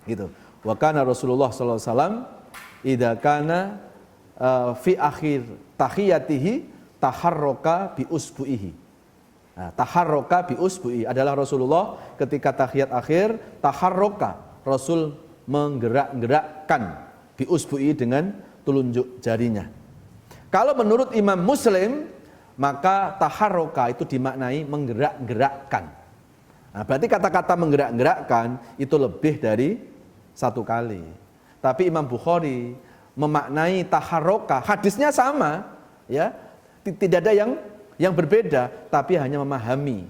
[SPEAKER 1] gitu. Wa kana Rasulullah sallallahu alaihi wasallam idza kana fi akhir tahiyatihi taharraka bi usbu'ihi. Nah, taharraka bi usbu'i adalah Rasulullah ketika tahiyat akhir taharraka, Rasul menggerak-gerakkan bi usbu'i dengan telunjuk jarinya. Kalau menurut Imam Muslim, maka taharroka itu dimaknai menggerak-gerakkan. Nah, berarti kata-kata menggerak-gerakkan itu lebih dari satu kali. Tapi Imam Bukhari memaknai taharroka, hadisnya sama, ya, tidak ada yang berbeda, tapi hanya memahami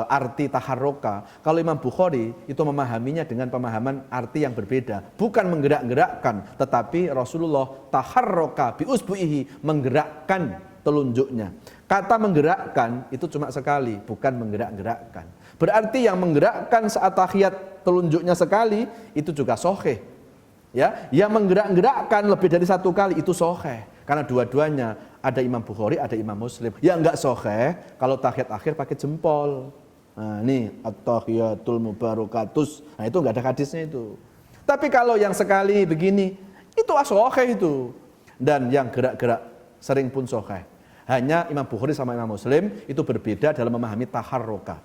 [SPEAKER 1] arti taharroka. Kalau Imam Bukhari itu memahaminya dengan pemahaman arti yang berbeda, bukan menggerak-gerakkan, tetapi Rasulullah taharroka bi usbu'ihi, menggerakkan telunjuknya. Kata menggerakkan itu cuma sekali, bukan menggerak-gerakkan. Berarti yang menggerakkan saat tahiyat telunjuknya sekali itu juga sahih. Ya, yang menggerak-gerakkan lebih dari satu kali itu sahih. Karena dua-duanya ada Imam Bukhari, ada Imam Muslim. Yang enggak sahih kalau tahiyat akhir pakai jempol. Nah, ini at-tahiyatul mubarakatus. Nah, itu enggak ada hadisnya itu. Tapi kalau yang sekali begini, itu sahih itu. Dan yang gerak-gerak sering pun sahih. Hanya Imam Bukhari sama Imam Muslim itu berbeda dalam memahami taharruka.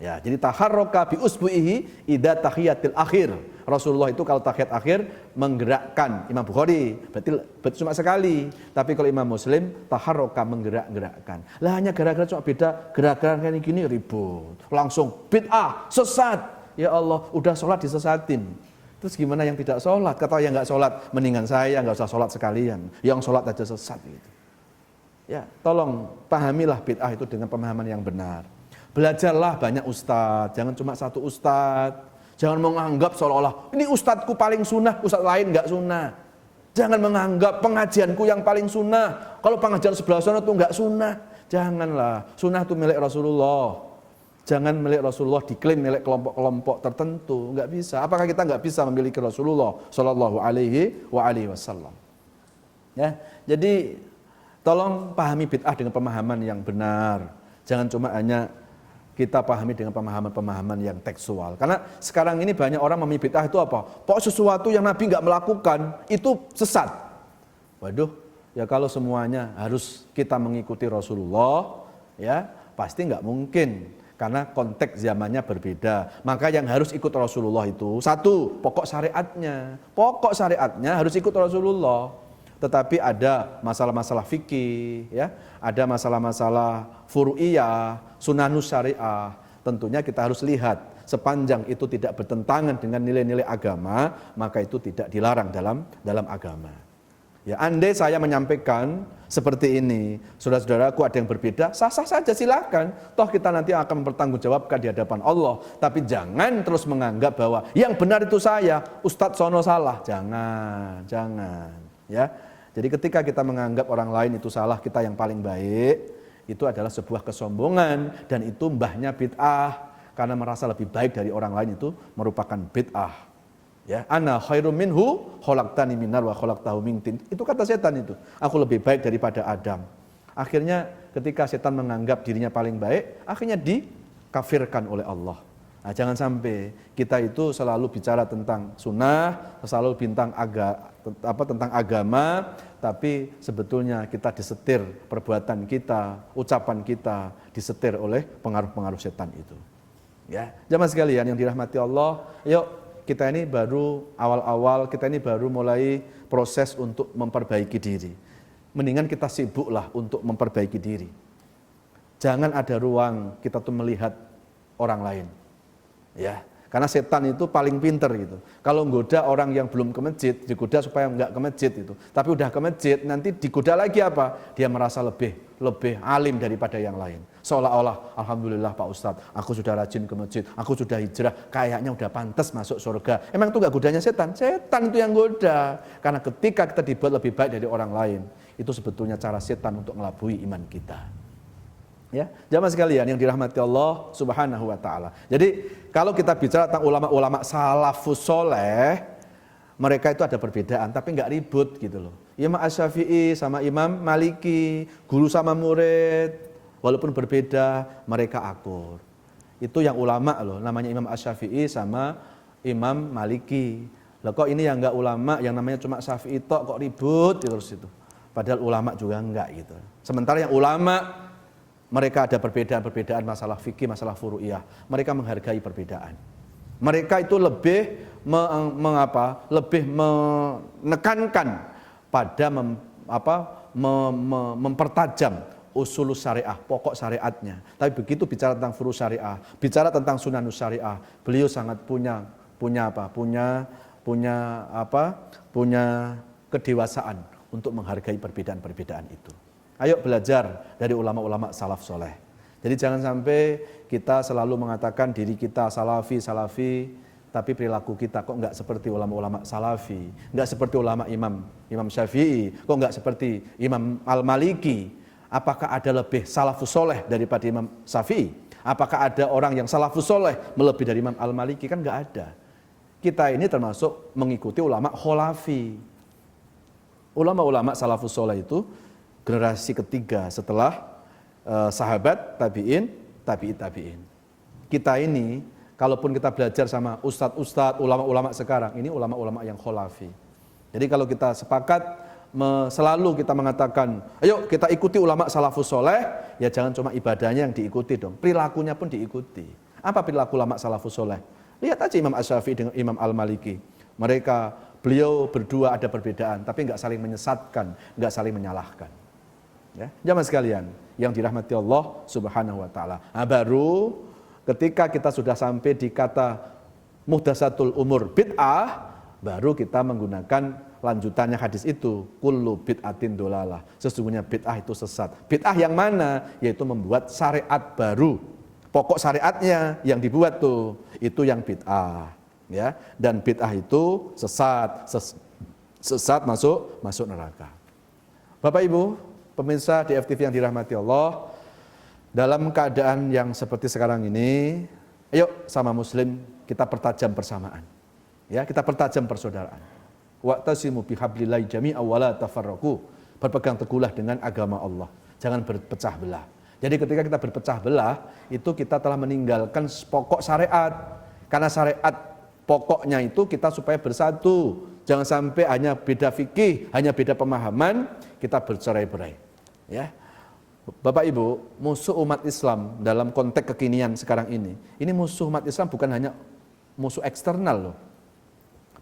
[SPEAKER 1] Ya, jadi taharruka bi usbu'ihi idza tahiyatil akhir. Rasulullah itu kalau tahiyat akhir menggerakkan. Imam Bukhari berarti cuma sekali. Tapi kalau Imam Muslim taharruka menggerak-gerakkan. Lah hanya gara-gara cuma beda gerakan kayak gini ribut. Langsung bid'ah, sesat. Ya Allah, udah sholat disesatin. Terus gimana yang tidak sholat? Kata yang nggak sholat, mendingan saya nggak usah sholat sekalian. Yang sholat aja sesat gitu. Ya, tolong pahamilah bid'ah itu dengan pemahaman yang benar. Belajarlah banyak ustadz, jangan cuma satu ustadz. Jangan menganggap seolah-olah ini ustadzku paling sunnah, ustadz lain nggak sunnah. Jangan menganggap pengajianku yang paling sunnah. Kalau pengajian sebelah sana itu nggak sunnah. Janganlah, sunnah itu milik Rasulullah. Jangan milik Rasulullah diklaim milik kelompok-kelompok tertentu, nggak bisa. Apakah kita nggak bisa memiliki Rasulullah Shallallahu Alaihi Wasallam? Ya, jadi tolong pahami bid'ah dengan pemahaman yang benar. Jangan cuma hanya kita pahami dengan pemahaman-pemahaman yang tekstual. Karena sekarang ini banyak orang memahami bid'ah itu apa? Pokok sesuatu yang Nabi nggak melakukan itu sesat. Waduh, ya kalau semuanya harus kita mengikuti Rasulullah, ya pasti nggak mungkin. Karena konteks zamannya berbeda. Maka yang harus ikut Rasulullah itu satu, pokok syariatnya. Pokok syariatnya harus ikut Rasulullah. Tetapi ada masalah-masalah fikih, ya, ada masalah-masalah furu'iyah, sunanus syariah. Tentunya kita harus lihat sepanjang itu tidak bertentangan dengan nilai-nilai agama, maka itu tidak dilarang dalam agama. Ya, andai saya menyampaikan seperti ini, saudara-saudaraku ada yang berbeda, sah-sah saja silakan. Toh kita nanti akan mempertanggungjawabkan di hadapan Allah. Tapi jangan terus menganggap bahwa yang benar itu saya, Ustadz Sono salah. Jangan. Ya, jadi ketika kita menganggap orang lain itu salah, kita yang paling baik, itu adalah sebuah kesombongan dan itu mbahnya bid'ah karena merasa lebih baik dari orang lain itu merupakan bid'ah. Ya, ana khairum minhu khalaqtani min nar wa khalaqtahu min tin. Itu kata setan itu. Aku lebih baik daripada Adam. Akhirnya ketika setan menganggap dirinya paling baik, akhirnya dikafirkan oleh Allah. Nah, jangan sampai kita itu selalu bicara tentang sunnah, selalu tentang agama, tapi sebetulnya kita disetir perbuatan kita, ucapan kita disetir oleh pengaruh-pengaruh setan itu. Ya, jamaah sekalian yang dirahmati Allah, yuk kita ini baru awal-awal, kita ini baru mulai proses untuk memperbaiki diri. Mendingan kita sibuklah untuk memperbaiki diri. Jangan ada ruang kita tuh melihat orang lain. Ya, karena setan itu paling pinter gitu. Kalau menggoda orang yang belum ke masjid, digoda supaya enggak ke masjid itu. Tapi udah ke masjid, nanti digoda lagi apa? Dia merasa lebih alim daripada yang lain. Seolah-olah, alhamdulillah Pak Ustadz, aku sudah rajin ke masjid, aku sudah hijrah, kayaknya udah pantas masuk surga. Emang itu enggak godanya setan? Setan itu yang goda. Karena ketika kita dibuat lebih baik dari orang lain, itu sebetulnya cara setan untuk melabui iman kita. Ya, jamaah sekalian yang dirahmati Allah Subhanahu wa taala. Jadi, kalau kita bicara tentang ulama-ulama salafus soleh, mereka itu ada perbedaan tapi enggak ribut gitu loh. Imam Asy-Syafi'i sama Imam Maliki, guru sama murid, walaupun berbeda, mereka akur. Itu yang ulama loh, namanya Imam Asy-Syafi'i sama Imam Maliki. Lah kok ini yang enggak ulama, yang namanya cuma Syafi'i tok kok ribut terus itu. Padahal ulama juga enggak gitu. Sementara yang ulama mereka ada perbedaan masalah fikih, masalah furu'iyah. Mereka menghargai perbedaan. Mereka itu lebih menekankan pada mempertajam usul syariah, pokok syariatnya. Tapi begitu bicara tentang furu' syariah, bicara tentang sunanus syariah, beliau sangat punya kedewasaan untuk menghargai perbedaan-perbedaan itu. Ayo belajar dari ulama-ulama salaf soleh. Jadi jangan sampai kita selalu mengatakan diri kita salafi, tapi perilaku kita kok enggak seperti ulama-ulama salafi, enggak seperti ulama Imam Syafi'i, kok enggak seperti Imam Al-Maliki. Apakah ada lebih salafus soleh daripada Imam Syafi'i? Apakah ada orang yang salafus soleh melebihi dari Imam Al-Maliki? Kan nggak ada. Kita ini termasuk mengikuti ulama kholafi. Ulama-ulama salafus soleh itu generasi ketiga setelah sahabat, tabi'in, tabi'in. Kita ini, kalaupun kita belajar sama ustadz-ustadz, ulama-ulama sekarang, ini ulama-ulama yang kholafi. Jadi kalau kita sepakat, selalu kita mengatakan, ayo kita ikuti ulama salafus soleh, ya jangan cuma ibadahnya yang diikuti dong, perilakunya pun diikuti. Apa perilaku ulama salafus soleh? Lihat aja Imam Asy-Syafi'i dengan Imam Al-Maliki. Beliau berdua ada perbedaan, tapi nggak saling menyesatkan, nggak saling menyalahkan. Ya, jamaah sekalian yang dirahmati Allah Subhanahu wa taala. Nah, baru ketika kita sudah sampai di kata muhdatsatul umur bid'ah, baru kita menggunakan lanjutannya hadis itu, kullu bid'atin dolalah. Sesungguhnya bid'ah itu sesat. Bid'ah yang mana? Yaitu membuat syariat baru. Pokok syariatnya yang dibuat tuh, itu yang bid'ah. Ya, dan bid'ah itu sesat, sesat masuk neraka. Bapak Ibu, pemirsa di FTV yang dirahmati Allah, dalam keadaan yang seperti sekarang ini, ayo sama muslim kita pertajam persamaan. Ya, kita pertajam persaudaraan. Wa'tasimu bihablillahi jami'an wa la tafarraqu. Berpegang teguhlah dengan agama Allah. Jangan berpecah belah. Jadi ketika kita berpecah belah, itu kita telah meninggalkan pokok syariat. Karena syariat pokoknya itu kita supaya bersatu. Jangan sampai hanya beda fikih, hanya beda pemahaman, kita bercerai-berai. Ya. Bapak Ibu, musuh umat Islam dalam konteks kekinian sekarang ini musuh umat Islam bukan hanya musuh eksternal loh.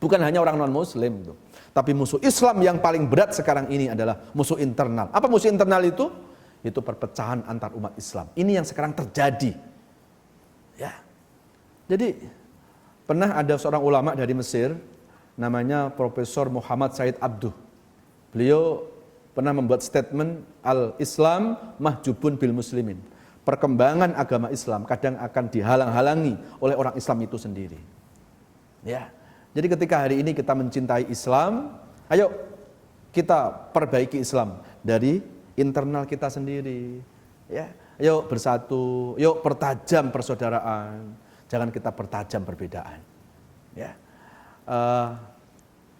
[SPEAKER 1] Bukan hanya orang non-muslim, tapi musuh Islam yang paling berat sekarang ini adalah musuh internal. Apa musuh internal itu? Itu perpecahan antar umat Islam. Ini yang sekarang terjadi. Ya. Jadi pernah ada seorang ulama dari Mesir, namanya Profesor Muhammad Said Abduh. Beliau pernah membuat statement al-Islam mahjubun bil muslimin. Perkembangan agama Islam kadang akan dihalang-halangi oleh orang Islam itu sendiri. Ya. Jadi ketika hari ini kita mencintai Islam, ayo kita perbaiki Islam dari internal kita sendiri. Ya, ayo bersatu, yuk pertajam persaudaraan, jangan kita pertajam perbedaan. Ya,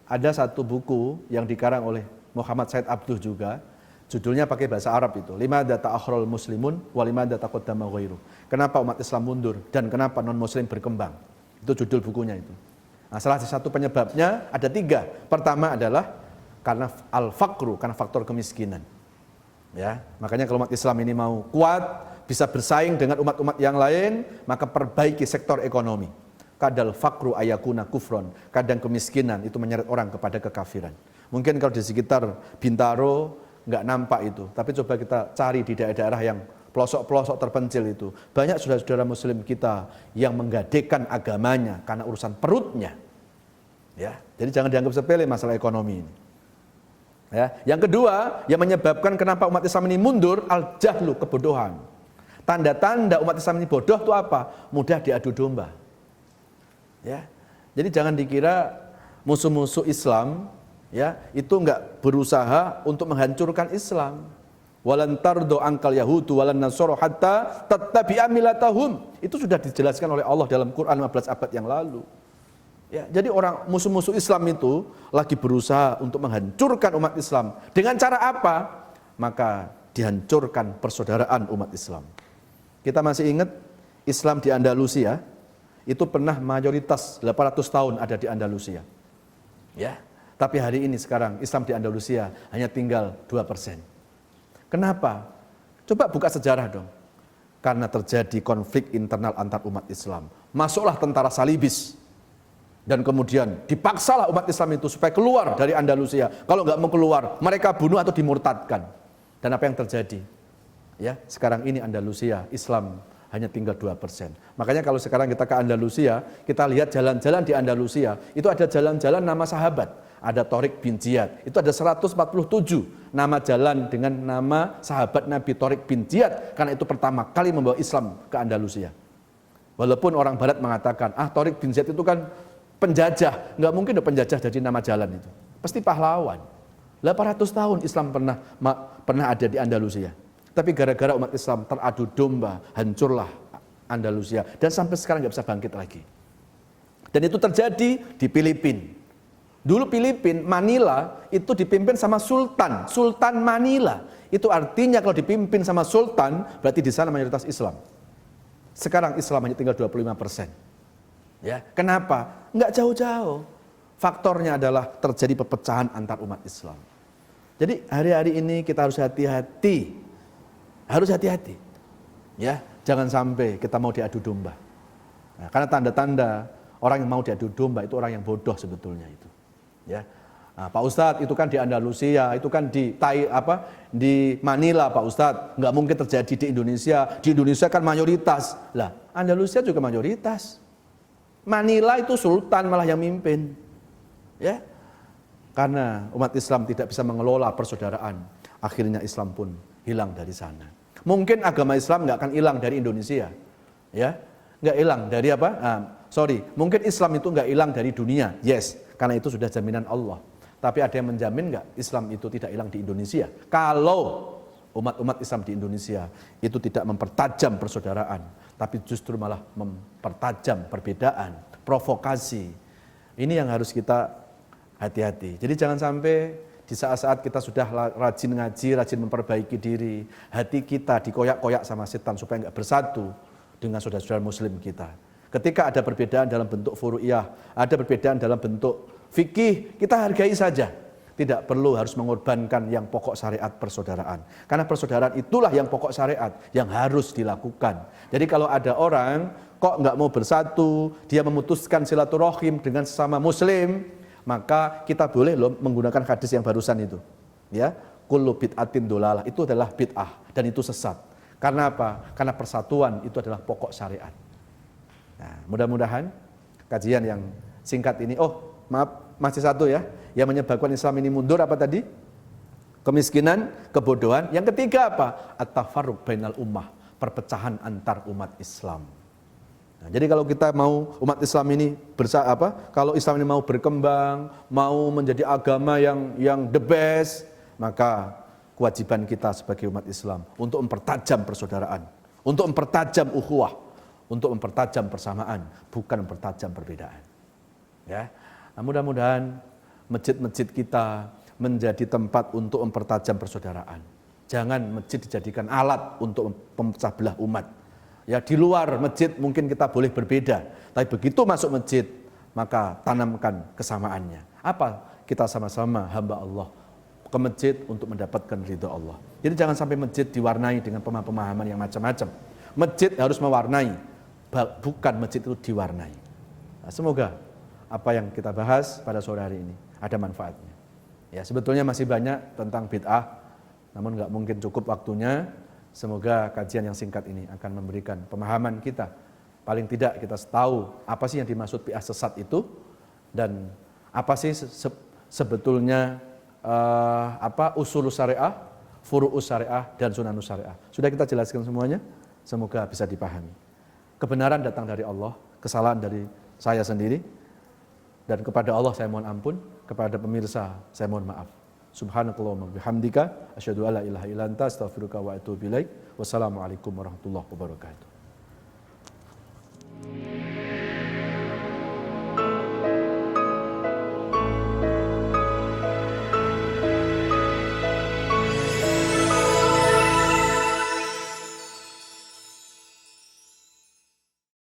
[SPEAKER 1] ada satu buku yang dikarang oleh Muhammad Said Abduh juga, judulnya pakai bahasa Arab itu, Limadha ta'akharul muslimun wa limadha taqaddama ghairu. Kenapa umat Islam mundur dan kenapa non-muslim berkembang? Itu judul bukunya itu. Nah, salah satu penyebabnya ada 3. Pertama adalah karena al-faqru, karena faktor kemiskinan. Ya, makanya kalau umat Islam ini mau kuat, bisa bersaing dengan umat-umat yang lain, maka perbaiki sektor ekonomi. Kadal faqru ayakuna kufron, kadang kemiskinan itu menyeret orang kepada kekafiran. Mungkin kalau di sekitar Bintaro nggak nampak itu, tapi coba kita cari di daerah-daerah yang pelosok-pelosok terpencil itu, banyak saudara-saudara muslim kita yang menggadekan agamanya karena urusan perutnya. Ya, jadi jangan dianggap sepele masalah ekonomi ini. Ya, yang kedua yang menyebabkan kenapa umat Islam ini mundur, al-jahlu, kebodohan. Tanda-tanda umat Islam ini bodoh itu apa? Mudah diadu domba. Ya, jadi jangan dikira musuh-musuh Islam ya itu enggak berusaha untuk menghancurkan Islam. Walan tardo angkal yahudu walan nasoro hatta tattabi'a millatahum. Itu sudah dijelaskan oleh Allah dalam Quran 15 abad yang lalu. Ya, jadi orang musuh-musuh Islam itu lagi berusaha untuk menghancurkan umat Islam. Dengan cara apa? Maka dihancurkan persaudaraan umat Islam. Kita masih ingat Islam di Andalusia itu pernah mayoritas 800 tahun ada di Andalusia. Ya, tapi hari ini sekarang Islam di Andalusia hanya tinggal 2%. Kenapa? Coba buka sejarah dong. Karena terjadi konflik internal antar umat Islam. Masuklah tentara salibis. Dan kemudian dipaksalah umat Islam itu supaya keluar dari Andalusia. Kalau nggak mau keluar, mereka bunuh atau dimurtadkan. Dan apa yang terjadi? Ya, sekarang ini Andalusia, Islam hanya tinggal 2%. Makanya kalau sekarang kita ke Andalusia, kita lihat jalan-jalan di Andalusia, itu ada jalan-jalan nama sahabat. Ada Tariq bin Ziyad, itu ada 147 nama jalan dengan nama sahabat Nabi Tariq bin Ziyad, karena itu pertama kali membawa Islam ke Andalusia. Walaupun orang Barat mengatakan, Tariq bin Ziyad itu kan penjajah, nggak mungkin ada penjajah jadi nama jalan itu, pasti pahlawan. 800 tahun Islam pernah ada di Andalusia, tapi gara-gara umat Islam teradu domba, hancurlah Andalusia, dan sampai sekarang nggak bisa bangkit lagi. Dan itu terjadi di Filipina. Dulu Filipina, Manila itu dipimpin sama Sultan, Sultan Manila. Itu artinya kalau dipimpin sama Sultan, berarti di sana mayoritas Islam. Sekarang Islam hanya tinggal 25%. Ya, kenapa? Nggak jauh-jauh. Faktornya adalah terjadi perpecahan antar umat Islam. Jadi hari-hari ini kita harus hati-hati. Harus hati-hati. Ya, jangan sampai kita mau diadu domba. Nah, karena tanda-tanda orang yang mau diadu domba itu orang yang bodoh sebetulnya itu. Ya, nah, Pak Ustadz itu kan di Andalusia, itu kan di Manila Pak Ustadz, nggak mungkin terjadi di Indonesia. Di Indonesia kan mayoritas. Lah, Andalusia juga mayoritas. Manila itu sultan malah yang mimpin. Ya, karena umat Islam tidak bisa mengelola persaudaraan, akhirnya Islam pun hilang dari sana. Mungkin agama Islam nggak akan hilang dari Indonesia, ya, nggak hilang dari apa? Mungkin Islam itu nggak hilang dari dunia, yes. Karena itu sudah jaminan Allah. Tapi ada yang menjamin nggak Islam itu tidak hilang di Indonesia? Kalau umat-umat Islam di Indonesia itu tidak mempertajam persaudaraan, tapi justru malah mempertajam perbedaan, provokasi. Ini yang harus kita hati-hati. Jadi jangan sampai di saat-saat kita sudah rajin ngaji, rajin memperbaiki diri, hati kita dikoyak-koyak sama setan supaya nggak bersatu dengan saudara-saudara Muslim kita. Ketika ada perbedaan dalam bentuk furu'iyah, ada perbedaan dalam bentuk fikih, kita hargai saja. Tidak perlu harus mengorbankan yang pokok syariat persaudaraan. Karena persaudaraan itulah yang pokok syariat, yang harus dilakukan. Jadi kalau ada orang kok nggak mau bersatu, dia memutuskan silaturahim dengan sesama Muslim, maka kita boleh loh menggunakan hadis yang barusan itu. Ya, kullu bid'atin dolalah, itu adalah bid'ah dan itu sesat. Karena apa? Karena persatuan itu adalah pokok syariat. Nah, mudah-mudahan kajian yang singkat ini, masih satu ya, yang menyebabkan Islam ini mundur apa tadi? Kemiskinan, kebodohan. Yang ketiga apa? At-tafarruq bainal ummah, perpecahan antar umat Islam. Nah, jadi kalau kita mau umat Islam ini kalau Islam ini mau berkembang, mau menjadi agama yang the best, maka kewajiban kita sebagai umat Islam untuk mempertajam persaudaraan, untuk mempertajam ukhuwah, untuk mempertajam persamaan, bukan mempertajam perbedaan. Ya, nah, mudah-mudahan masjid-masjid kita menjadi tempat untuk mempertajam persaudaraan. Jangan masjid dijadikan alat untuk memecah belah umat. Ya, di luar masjid mungkin kita boleh berbeda, tapi begitu masuk masjid, maka tanamkan kesamaannya. Apa? Kita sama-sama hamba Allah ke masjid untuk mendapatkan ridha Allah. Jadi jangan sampai masjid diwarnai dengan pemahaman yang macam-macam. Masjid harus mewarnai, bukan masjid itu diwarnai. Nah, semoga apa yang kita bahas pada sore hari ini ada manfaatnya. Ya, sebetulnya masih banyak tentang bid'ah, namun nggak mungkin cukup waktunya. Semoga kajian yang singkat ini akan memberikan pemahaman kita. Paling tidak kita tahu apa sih yang dimaksud bid'ah sesat itu, dan apa sih sebetulnya usulus syariah, furu'us syariah, dan sunanus syariah. Sudah kita jelaskan semuanya, semoga bisa dipahami. Kebenaran datang dari Allah, kesalahan dari saya sendiri, dan kepada Allah saya mohon ampun, kepada pemirsa saya mohon maaf. Subhanakallahumma bihamdika asyhadu alla ilaha illa anta astaghfiruka wa atubu ilaik. Wassalamualaikum warahmatullahi wabarakatuh.